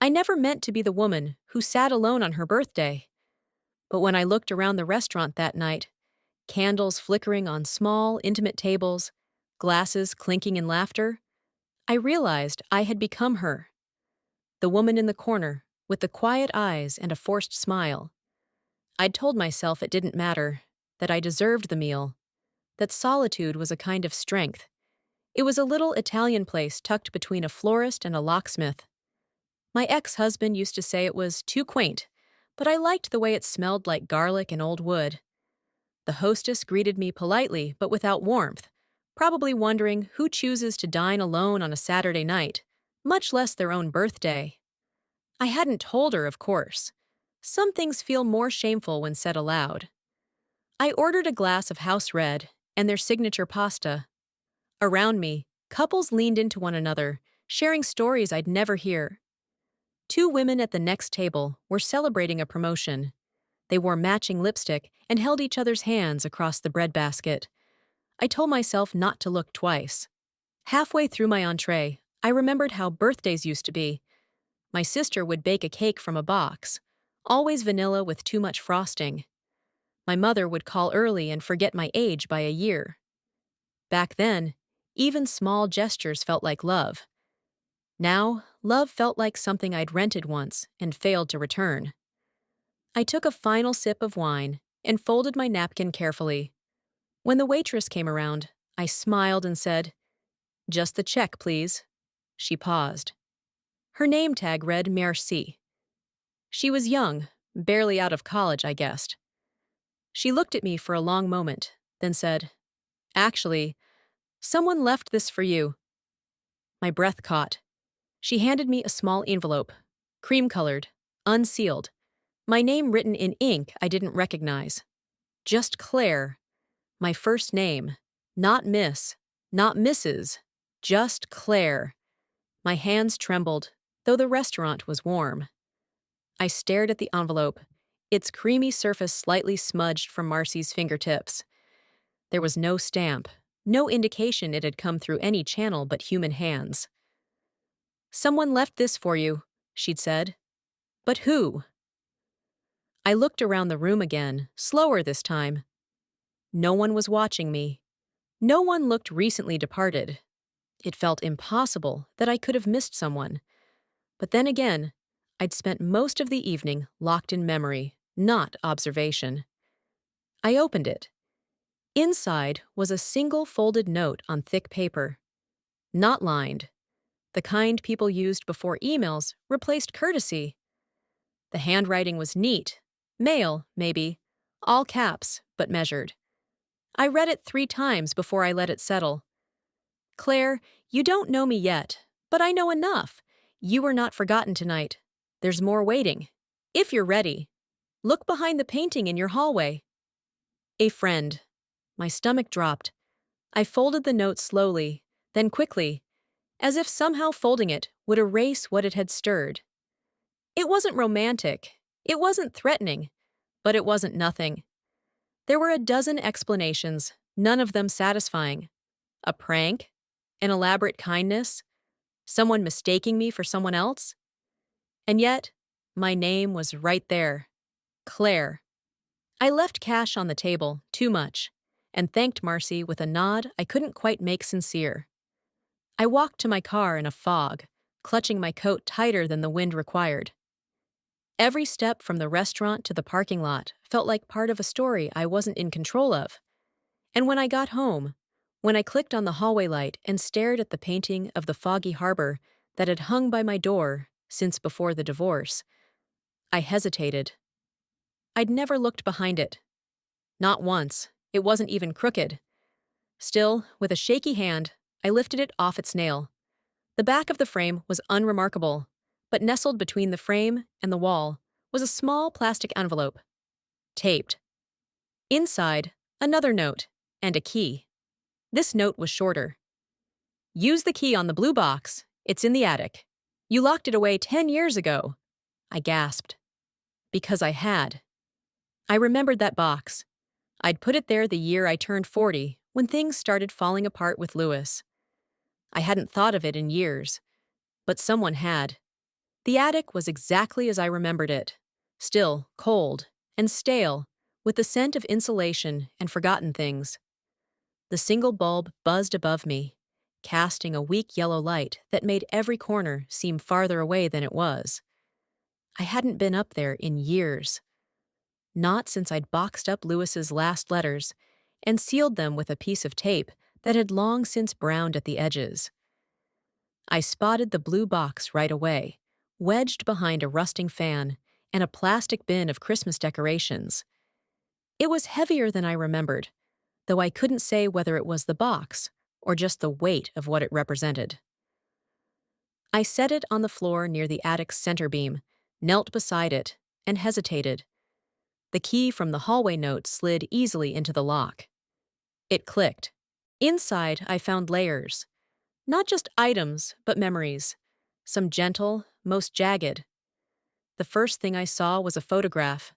I never meant to be the woman who sat alone on her birthday. But when I looked around the restaurant that night, candles flickering on small, intimate tables, glasses clinking in laughter, I realized I had become her. The woman in the corner, with the quiet eyes and a forced smile. I'd told myself it didn't matter, that I deserved the meal, that solitude was a kind of strength. It was a little Italian place tucked between a florist and a locksmith. My ex-husband used to say it was too quaint, but I liked the way it smelled like garlic and old wood. The hostess greeted me politely but without warmth, probably wondering who chooses to dine alone on a Saturday night, much less their own birthday. I hadn't told her, of course. Some things feel more shameful when said aloud. I ordered a glass of house red and their signature pasta. Around me, couples leaned into one another, sharing stories I'd never hear. Two women at the next table were celebrating a promotion. They wore matching lipstick and held each other's hands across the breadbasket. I told myself not to look twice. Halfway through my entree, I remembered how birthdays used to be. My sister would bake a cake from a box, always vanilla with too much frosting. My mother would call early and forget my age by a year. Back then, even small gestures felt like love. Now, love felt like something I'd rented once and failed to return. I took a final sip of wine and folded my napkin carefully. When the waitress came around, I smiled and said, "Just the check, please." She paused. Her name tag read Merci. She was young, barely out of college, I guessed. She looked at me for a long moment, then said, "Actually, someone left this for you." My breath caught. She handed me a small envelope, cream-colored, unsealed, my name written in ink I didn't recognize. Just Claire. My first name. Not Miss, not Mrs., just Claire. My hands trembled, though the restaurant was warm. I stared at the envelope, its creamy surface slightly smudged from Marcy's fingertips. There was no stamp, no indication it had come through any channel but human hands. "Someone left this for you," she'd said. "But who?" I looked around the room again, slower this time. No one was watching me. No one looked recently departed. It felt impossible that I could have missed someone. But then again, I'd spent most of the evening locked in memory, not observation. I opened it. Inside was a single folded note on thick paper. Not lined. The kind people used before emails replaced courtesy. The handwriting was neat. Mail, maybe. All caps, but measured. I read it 3 times before I let it settle. "Claire, you don't know me yet, but I know enough. You are not forgotten tonight. There's more waiting. If you're ready, look behind the painting in your hallway." A friend. My stomach dropped. I folded the note slowly, then quickly, as if somehow folding it would erase what it had stirred. It wasn't romantic. It wasn't threatening. But it wasn't nothing. There were a dozen explanations, none of them satisfying. A prank? An elaborate kindness? Someone mistaking me for someone else? And yet, my name was right there. Claire. I left cash on the table, too much, and thanked Marcy with a nod I couldn't quite make sincere. I walked to my car in a fog, clutching my coat tighter than the wind required. Every step from the restaurant to the parking lot felt like part of a story I wasn't in control of. And when I got home, when I clicked on the hallway light and stared at the painting of the foggy harbor that had hung by my door since before the divorce, I hesitated. I'd never looked behind it. Not once. It wasn't even crooked. Still, with a shaky hand, I lifted it off its nail. The back of the frame was unremarkable, but nestled between the frame and the wall was a small plastic envelope. Taped. Inside, another note, and a key. This note was shorter. "Use the key on the blue box. It's in the attic. You locked it away 10 years ago." I gasped. Because I had. I remembered that box. I'd put it there the year I turned 40, when things started falling apart with Lewis. I hadn't thought of it in years, but someone had. The attic was exactly as I remembered it. Still, cold, and stale, with the scent of insulation and forgotten things. The single bulb buzzed above me, casting a weak yellow light that made every corner seem farther away than it was. I hadn't been up there in years. Not since I'd boxed up Lewis's last letters and sealed them with a piece of tape that had long since browned at the edges. I spotted the blue box right away, wedged behind a rusting fan and a plastic bin of Christmas decorations. It was heavier than I remembered, though I couldn't say whether it was the box or just the weight of what it represented. I set it on the floor near the attic's center beam, knelt beside it, and hesitated. The key from the hallway note slid easily into the lock. It clicked. Inside, I found layers. Not just items, but memories. Some gentle, most jagged. The first thing I saw was a photograph.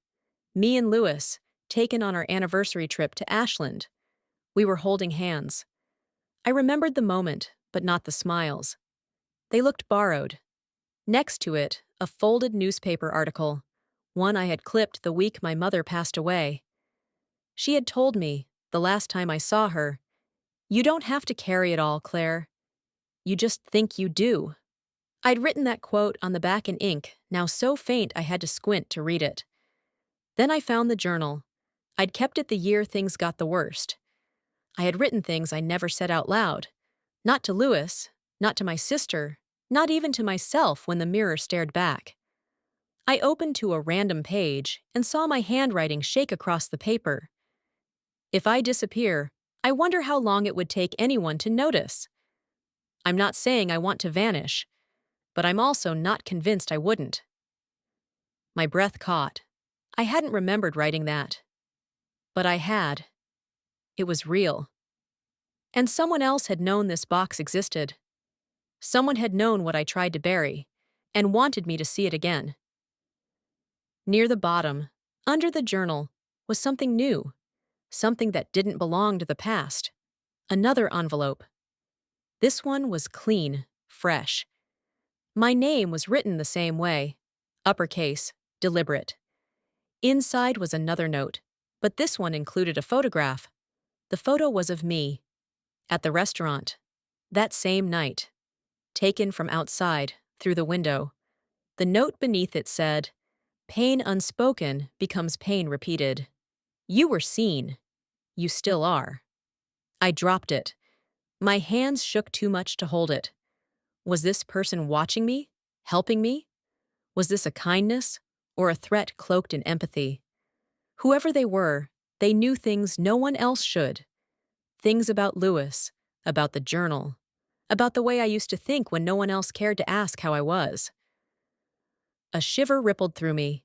Me and Lewis, taken on our anniversary trip to Ashland. We were holding hands. I remembered the moment, but not the smiles. They looked borrowed. Next to it, a folded newspaper article, one I had clipped the week my mother passed away. She had told me, the last time I saw her, "You don't have to carry it all, Claire. You just think you do." I'd written that quote on the back in ink, now so faint I had to squint to read it. Then I found the journal. I'd kept it the year things got the worst. I had written things I never said out loud. Not to Lewis, not to my sister, not even to myself when the mirror stared back. I opened to a random page and saw my handwriting shake across the paper. If I disappear, I wonder how long it would take anyone to notice. I'm not saying I want to vanish, but I'm also not convinced I wouldn't. My breath caught. I hadn't remembered writing that. But I had. It was real. And someone else had known this box existed. Someone had known what I tried to bury, and wanted me to see it again. Near the bottom, under the journal, was something new, something that didn't belong to the past. Another envelope. This one was clean, fresh. My name was written the same way, uppercase, deliberate. Inside was another note, but this one included a photograph. The photo was of me, at the restaurant, that same night, taken from outside, through the window. The note beneath it said, "Pain unspoken becomes pain repeated. You were seen. You still are." I dropped it. My hands shook too much to hold it. Was this person watching me? Helping me? Was this a kindness or a threat cloaked in empathy? Whoever they were, they knew things no one else should. Things about Lewis, about the journal, about the way I used to think when no one else cared to ask how I was. A shiver rippled through me.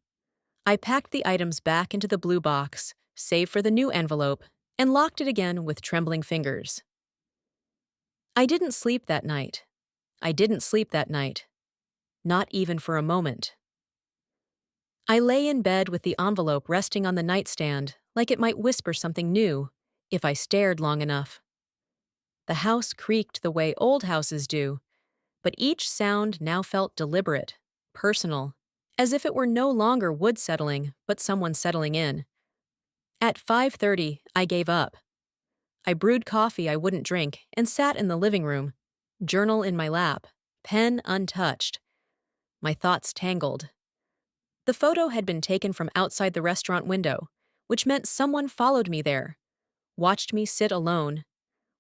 I packed the items back into the blue box, save for the new envelope, and locked it again with trembling fingers. I didn't sleep that night. I didn't sleep that night. Not even for a moment. I lay in bed with the envelope resting on the nightstand, like it might whisper something new, if I stared long enough. The house creaked the way old houses do, but each sound now felt deliberate, personal, as if it were no longer wood settling, but someone settling in. At 5:30, I gave up. I brewed coffee I wouldn't drink and sat in the living room, journal in my lap, pen untouched. My thoughts tangled. The photo had been taken from outside the restaurant window, which meant someone followed me there, watched me sit alone,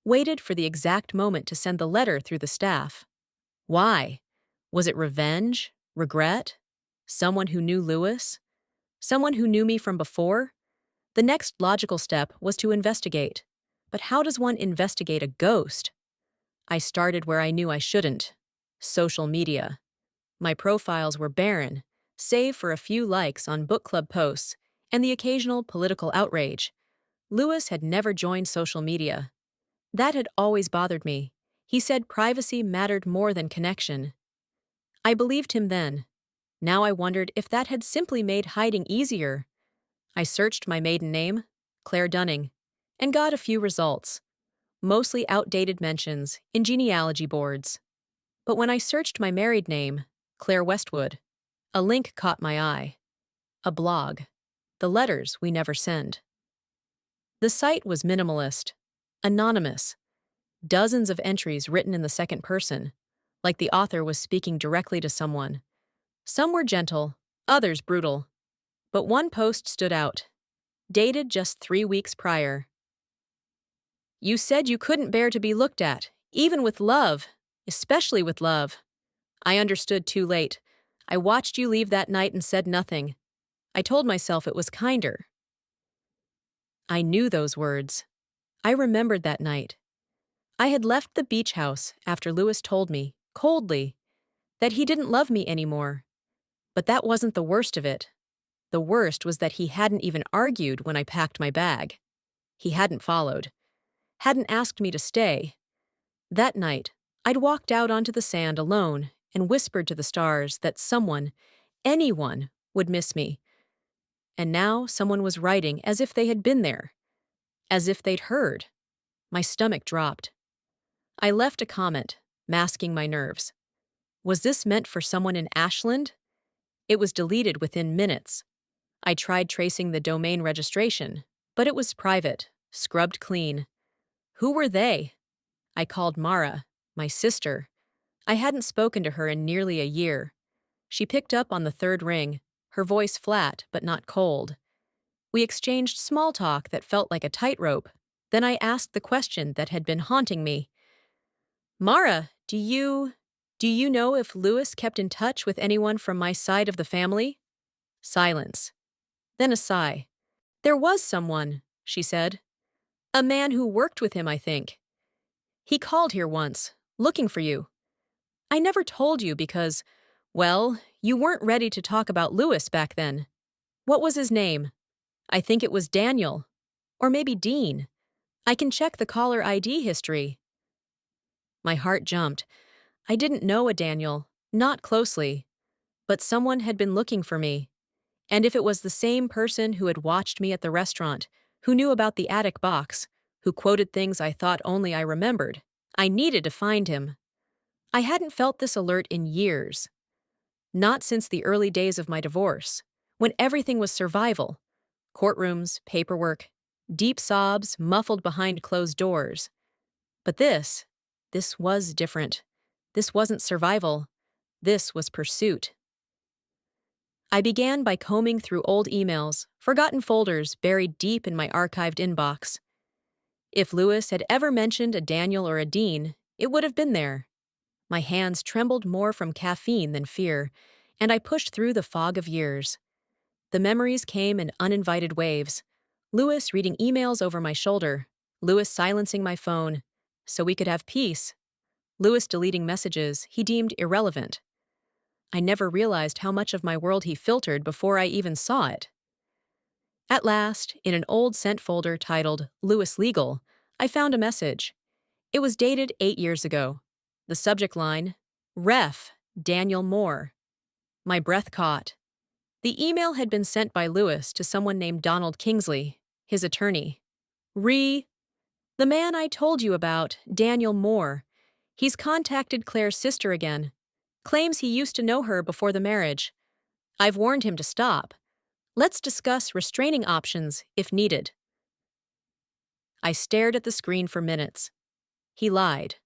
waited for the exact moment to send the letter through the staff. Why? Was it revenge? Regret? Someone who knew Lewis? Someone who knew me from before? The next logical step was to investigate. But how does one investigate a ghost? I started where I knew I shouldn't. Social media. My profiles were barren, save for a few likes on book club posts and the occasional political outrage. Lewis had never joined social media. That had always bothered me. He said privacy mattered more than connection. I believed him then. Now I wondered if that had simply made hiding easier. I searched my maiden name, Claire Dunning, and got a few results, mostly outdated mentions in genealogy boards. But when I searched my married name, Claire Westwood. A link caught my eye. A blog. The letters we never send. The site was minimalist, anonymous, dozens of entries written in the second person, like the author was speaking directly to someone. Some were gentle, others brutal. But one post stood out, dated just 3 weeks prior. You said you couldn't bear to be looked at, even with love, especially with love. I understood too late. I watched you leave that night and said nothing. I told myself it was kinder. I knew those words. I remembered that night. I had left the beach house after Lewis told me, coldly, that he didn't love me anymore. But that wasn't the worst of it. The worst was that he hadn't even argued when I packed my bag. He hadn't followed. Hadn't asked me to stay. That night, I'd walked out onto the sand alone and whispered to the stars that someone, anyone, would miss me. And now someone was writing as if they had been there, as if they'd heard. My stomach dropped. I left a comment, masking my nerves. Was this meant for someone in Ashland? It was deleted within minutes. I tried tracing the domain registration, but it was private, scrubbed clean. Who were they? I called Mara, my sister. I hadn't spoken to her in nearly a year. She picked up on the third ring, her voice flat but not cold. We exchanged small talk that felt like a tightrope. Then I asked the question that had been haunting me. Mara, do you know if Lewis kept in touch with anyone from my side of the family? Silence. Then a sigh. There was someone, she said. A man who worked with him, I think. He called here once, looking for you. I never told you because, well, you weren't ready to talk about Lewis back then. What was his name? I think it was Daniel. Or maybe Dean. I can check the caller ID history. My heart jumped. I didn't know a Daniel, not closely. But someone had been looking for me. And if it was the same person who had watched me at the restaurant, who knew about the attic box, who quoted things I thought only I remembered, I needed to find him. I hadn't felt this alert in years. Not since the early days of my divorce, when everything was survival. Courtrooms, paperwork, deep sobs muffled behind closed doors. But this was different. This wasn't survival. This was pursuit. I began by combing through old emails, forgotten folders buried deep in my archived inbox. If Lewis had ever mentioned a Daniel or a Dean, it would have been there. My hands trembled more from caffeine than fear, and I pushed through the fog of years. The memories came in uninvited waves. Lewis reading emails over my shoulder, Lewis silencing my phone, so we could have peace. Lewis deleting messages he deemed irrelevant. I never realized how much of my world he filtered before I even saw it. At last, in an old sent folder titled Lewis Legal, I found a message. It was dated 8 years ago. The subject line, Ref. Daniel Moore. My breath caught. The email had been sent by Lewis to someone named Donald Kingsley, his attorney. The man I told you about, Daniel Moore. He's contacted Claire's sister again. Claims he used to know her before the marriage. I've warned him to stop. Let's discuss restraining options if needed. I stared at the screen for minutes. He lied.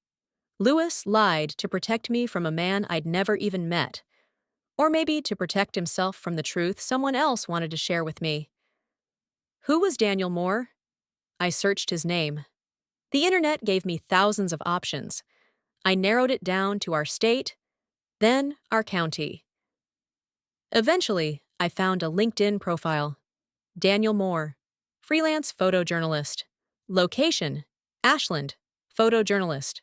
Lewis lied to protect me from a man I'd never even met. Or maybe to protect himself from the truth someone else wanted to share with me. Who was Daniel Moore? I searched his name. The internet gave me thousands of options. I narrowed it down to our state, then our county. Eventually, I found a LinkedIn profile. Daniel Moore, freelance photojournalist. Location, Ashland, photojournalist.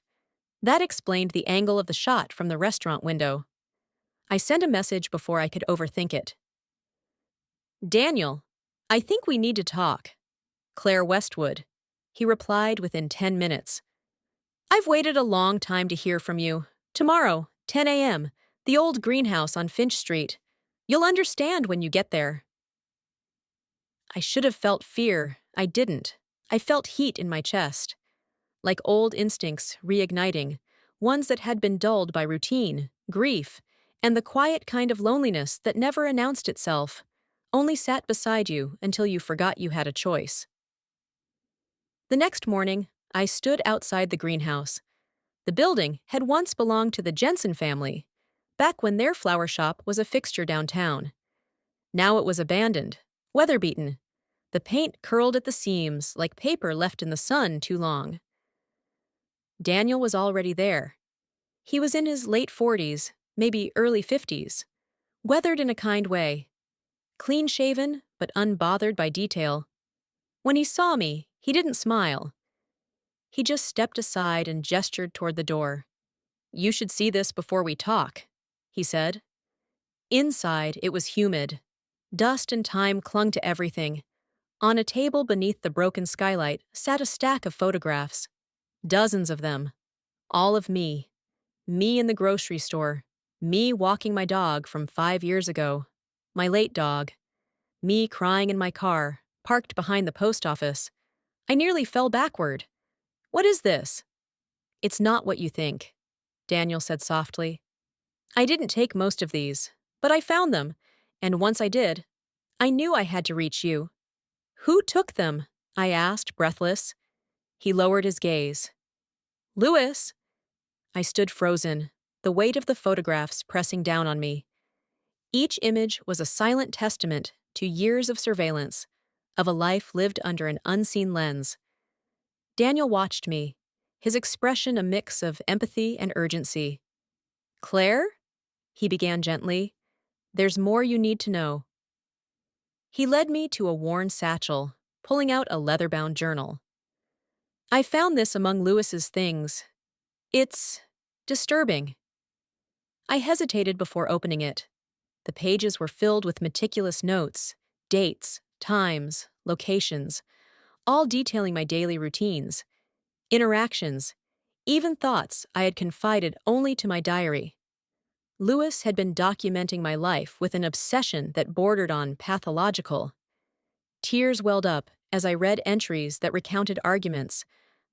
That explained the angle of the shot from the restaurant window. I sent a message before I could overthink it. Daniel, I think we need to talk. Claire Westwood. He replied within 10 minutes. I've waited a long time to hear from you. Tomorrow, 10 a.m., the old greenhouse on Finch Street. You'll understand when you get there. I should have felt fear. I didn't. I felt heat in my chest. Like old instincts reigniting, ones that had been dulled by routine, grief, and the quiet kind of loneliness that never announced itself, only sat beside you until you forgot you had a choice. The next morning, I stood outside the greenhouse. The building had once belonged to the Jensen family, back when their flower shop was a fixture downtown. Now it was abandoned, weather-beaten. The paint curled at the seams like paper left in the sun too long. Daniel was already there. He was in his late 40s, maybe early 50s, weathered in a kind way, clean-shaven but unbothered by detail. When he saw me, he didn't smile. He just stepped aside and gestured toward the door. "You should see this before we talk," he said. Inside, it was humid. Dust and time clung to everything. On a table beneath the broken skylight sat a stack of photographs. Dozens of them. All of me. Me in the grocery store. Me walking my dog from 5 years ago. My late dog. Me crying in my car, parked behind the post office. I nearly fell backward. "What is this?" "It's not what you think," Daniel said softly. "I didn't take most of these, but I found them, and once I did, I knew I had to reach you." "Who took them?" I asked, breathless. He lowered his gaze. "Louis." I stood frozen, the weight of the photographs pressing down on me. Each image was a silent testament to years of surveillance, of a life lived under an unseen lens. Daniel watched me, his expression a mix of empathy and urgency. "Claire?" he began gently. "There's more you need to know." He led me to a worn satchel, pulling out a leather-bound journal. "I found this among Louis's things. It's disturbing." I hesitated before opening it. The pages were filled with meticulous notes, dates, times, locations, all detailing my daily routines, interactions, even thoughts I had confided only to my diary. Louis had been documenting my life with an obsession that bordered on pathological. Tears welled up as I read entries that recounted arguments,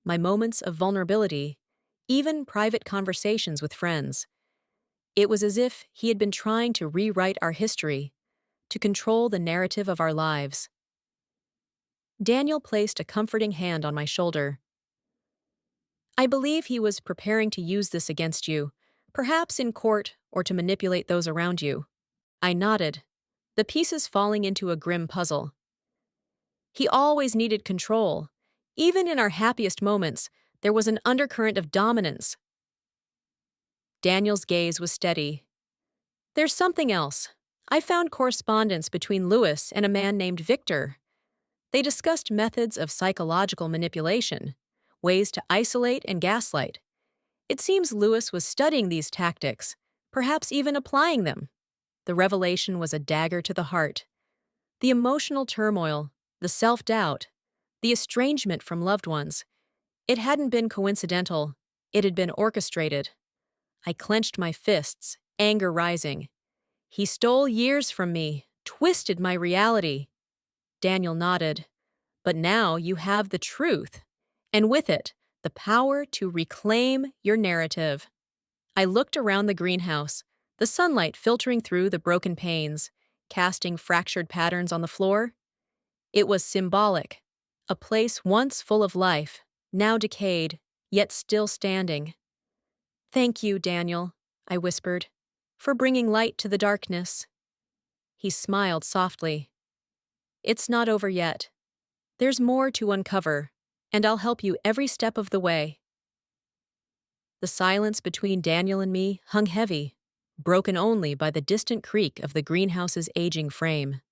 my moments of vulnerability, even private conversations with friends. It was as if he had been trying to rewrite our history, to control the narrative of our lives. Daniel placed a comforting hand on my shoulder. "I believe he was preparing to use this against you, perhaps in court or to manipulate those around you." I nodded, the pieces falling into a grim puzzle. "He always needed control. Even in our happiest moments, there was an undercurrent of dominance." Daniel's gaze was steady. "There's something else. I found correspondence between Louis and a man named Victor. They discussed methods of psychological manipulation, ways to isolate and gaslight. It seems Louis was studying these tactics, perhaps even applying them." The revelation was a dagger to the heart. The emotional turmoil, the self-doubt, the estrangement from loved ones. It hadn't been coincidental. It had been orchestrated. I clenched my fists, anger rising. "He stole years from me, twisted my reality." Daniel nodded. "But now you have the truth, and with it, the power to reclaim your narrative." I looked around the greenhouse, the sunlight filtering through the broken panes, casting fractured patterns on the floor. It was symbolic, a place once full of life, now decayed, yet still standing. "Thank you, Daniel," I whispered, "for bringing light to the darkness." He smiled softly. "It's not over yet. There's more to uncover, and I'll help you every step of the way." The silence between Daniel and me hung heavy, broken only by the distant creak of the greenhouse's aging frame.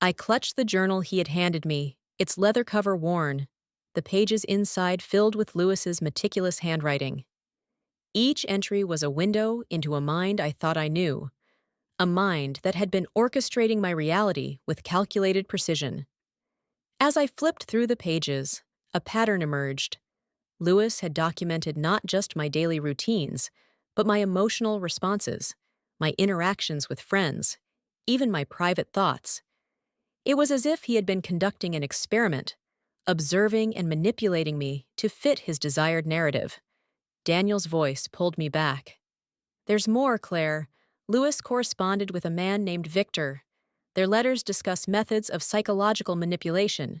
I clutched the journal he had handed me, its leather cover worn, the pages inside filled with Louis's meticulous handwriting. Each entry was a window into a mind I thought I knew, a mind that had been orchestrating my reality with calculated precision. As I flipped through the pages, a pattern emerged. Louis had documented not just my daily routines, but my emotional responses, my interactions with friends, even my private thoughts. It was as if he had been conducting an experiment, observing and manipulating me to fit his desired narrative. Daniel's voice pulled me back. There's more, Claire. Lewis corresponded with a man named Victor. Their letters discuss methods of psychological manipulation,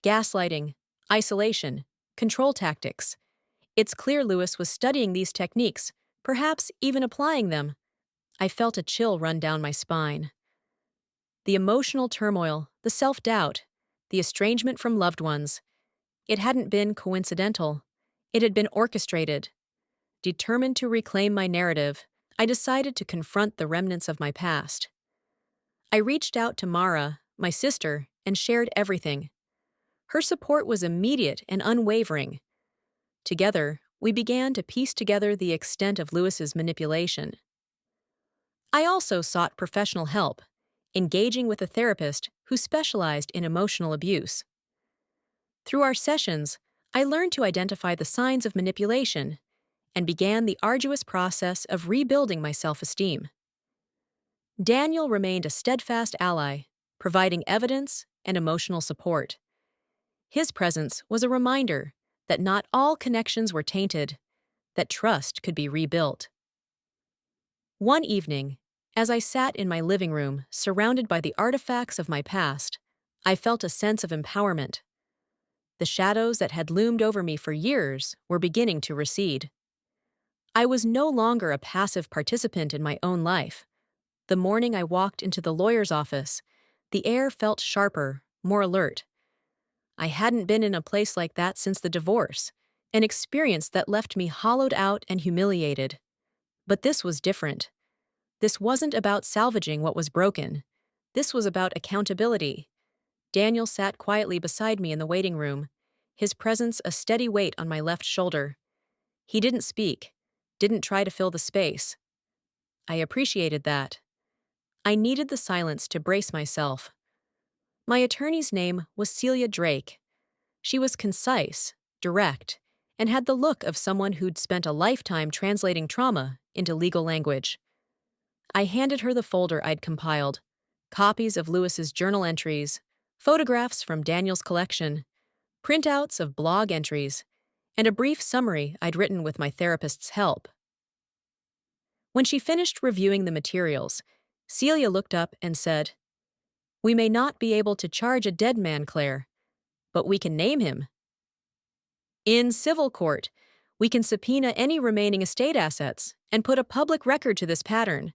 gaslighting, isolation, control tactics. It's clear Lewis was studying these techniques, perhaps even applying them. I felt a chill run down my spine. The emotional turmoil, the self-doubt, the estrangement from loved ones. It hadn't been coincidental. It had been orchestrated. Determined to reclaim my narrative, I decided to confront the remnants of my past. I reached out to Mara, my sister, and shared everything. Her support was immediate and unwavering. Together, we began to piece together the extent of Lewis's manipulation. I also sought professional help, engaging with a therapist who specialized in emotional abuse. Through our sessions, I learned to identify the signs of manipulation and began the arduous process of rebuilding my self-esteem. Daniel remained a steadfast ally, providing evidence and emotional support. His presence was a reminder that not all connections were tainted, that trust could be rebuilt. One evening, as I sat in my living room, surrounded by the artifacts of my past, I felt a sense of empowerment. The shadows that had loomed over me for years were beginning to recede. I was no longer a passive participant in my own life. The morning I walked into the lawyer's office, the air felt sharper, more alert. I hadn't been in a place like that since the divorce, an experience that left me hollowed out and humiliated. But this was different. This wasn't about salvaging what was broken. This was about accountability. Daniel sat quietly beside me in the waiting room, his presence a steady weight on my left shoulder. He didn't speak, didn't try to fill the space. I appreciated that. I needed the silence to brace myself. My attorney's name was Celia Drake. She was concise, direct, and had the look of someone who'd spent a lifetime translating trauma into legal language. I handed her the folder I'd compiled, copies of Lewis's journal entries, photographs from Daniel's collection, printouts of blog entries, and a brief summary I'd written with my therapist's help. When she finished reviewing the materials, Celia looked up and said, "We may not be able to charge a dead man, Claire, but we can name him. In civil court, we can subpoena any remaining estate assets and put a public record to this pattern.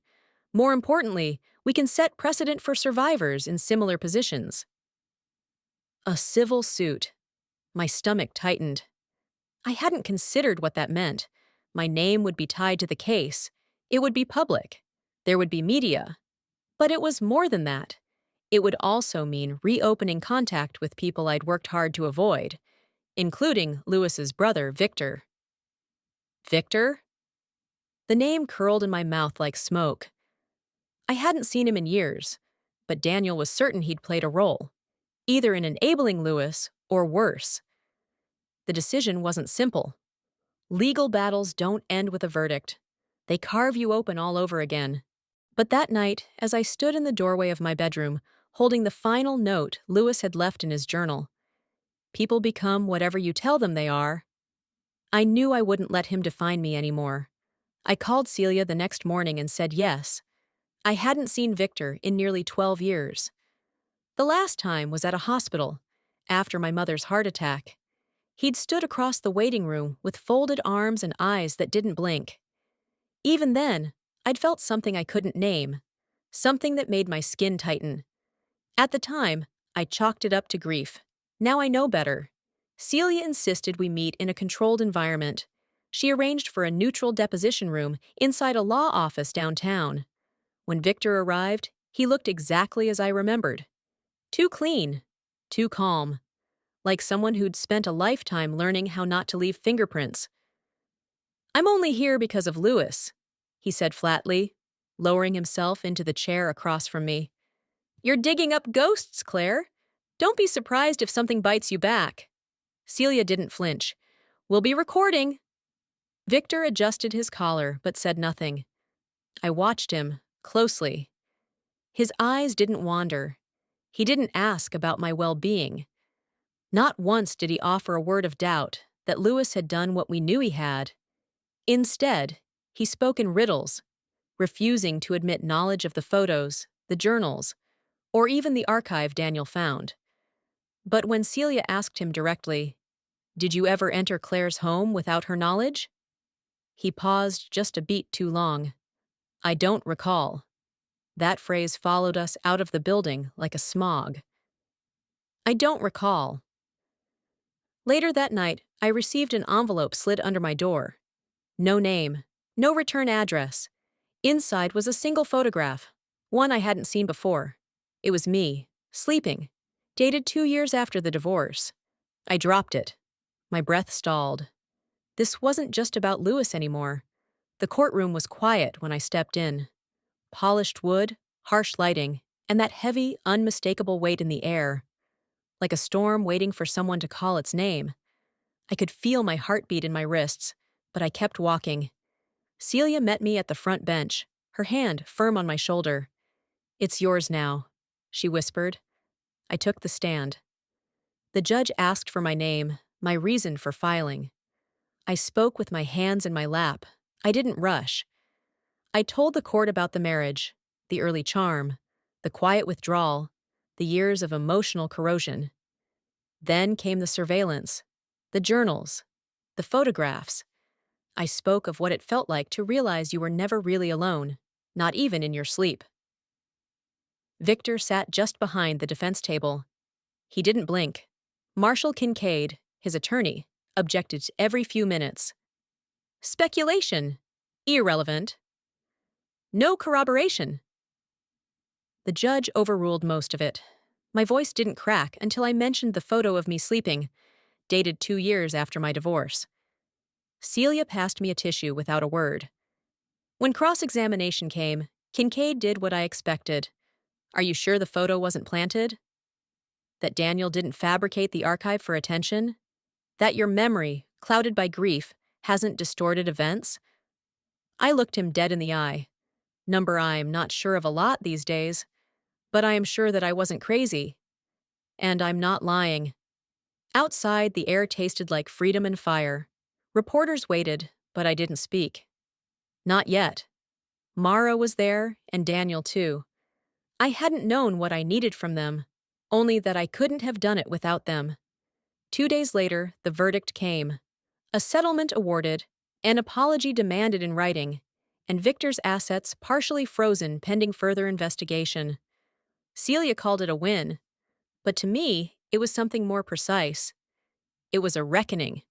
More importantly, we can set precedent for survivors in similar positions." A civil suit. My stomach tightened. I hadn't considered what that meant. My name would be tied to the case. It would be public. There would be media. But it was more than that. It would also mean reopening contact with people I'd worked hard to avoid, including Lewis's brother, Victor. Victor? The name curled in my mouth like smoke. I hadn't seen him in years, but Daniel was certain he'd played a role, either in enabling Lewis or worse. The decision wasn't simple. Legal battles don't end with a verdict. They carve you open all over again. But that night, as I stood in the doorway of my bedroom, holding the final note Lewis had left in his journal, "People become whatever you tell them they are," I knew I wouldn't let him define me anymore. I called Celia the next morning and said yes. I hadn't seen Victor in nearly 12 years. The last time was at a hospital, after my mother's heart attack. He'd stood across the waiting room with folded arms and eyes that didn't blink. Even then, I'd felt something I couldn't name, something that made my skin tighten. At the time, I chalked it up to grief. Now I know better. Celia insisted we meet in a controlled environment. She arranged for a neutral deposition room inside a law office downtown. When Victor arrived, he looked exactly as I remembered. Too clean, too calm, like someone who'd spent a lifetime learning how not to leave fingerprints. "I'm only here because of Lewis," he said flatly, lowering himself into the chair across from me. "You're digging up ghosts, Claire. Don't be surprised if something bites you back." Celia didn't flinch. "We'll be recording." Victor adjusted his collar but said nothing. I watched him closely. His eyes didn't wander. He didn't ask about my well-being. Not once did he offer a word of doubt that Lewis had done what we knew he had. Instead, he spoke in riddles, refusing to admit knowledge of the photos, the journals, or even the archive Daniel found. But when Celia asked him directly, "Did you ever enter Claire's home without her knowledge?" he paused just a beat too long. "I don't recall." That phrase followed us out of the building like a smog. I don't recall. Later that night, I received an envelope slid under my door. No name, no return address. Inside was a single photograph, one I hadn't seen before. It was me, sleeping, dated 2 years after the divorce. I dropped it. My breath stalled. This wasn't just about Lewis anymore. The courtroom was quiet when I stepped in. Polished wood, harsh lighting, and that heavy, unmistakable weight in the air. Like a storm waiting for someone to call its name. I could feel my heartbeat in my wrists, but I kept walking. Celia met me at the front bench, her hand firm on my shoulder. "It's yours now," she whispered. I took the stand. The judge asked for my name, my reason for filing. I spoke with my hands in my lap. I didn't rush. I told the court about the marriage, the early charm, the quiet withdrawal, the years of emotional corrosion. Then came the surveillance, the journals, the photographs. I spoke of what it felt like to realize you were never really alone, not even in your sleep. Victor sat just behind the defense table. He didn't blink. Marshall Kincaid, his attorney, objected every few minutes. "Speculation. Irrelevant. No corroboration." The judge overruled most of it. My voice didn't crack until I mentioned the photo of me sleeping, dated 2 years after my divorce. Celia passed me a tissue without a word. When cross-examination came, Kincaid did what I expected. "Are you sure the photo wasn't planted? That Daniel didn't fabricate the archive for attention? That your memory, clouded by grief, hasn't distorted events?" I looked him dead in the eye. Number I'm not sure of a lot these days, but I am sure that I wasn't crazy. And I'm not lying. Outside, the air tasted like freedom and fire. Reporters waited, but I didn't speak. Not yet. Mara was there, and Daniel too. I hadn't known what I needed from them, only that I couldn't have done it without them. 2 days later, the verdict came. A settlement awarded, an apology demanded in writing, and Victor's assets partially frozen pending further investigation. Celia called it a win, but to me, it was something more precise. It was a reckoning.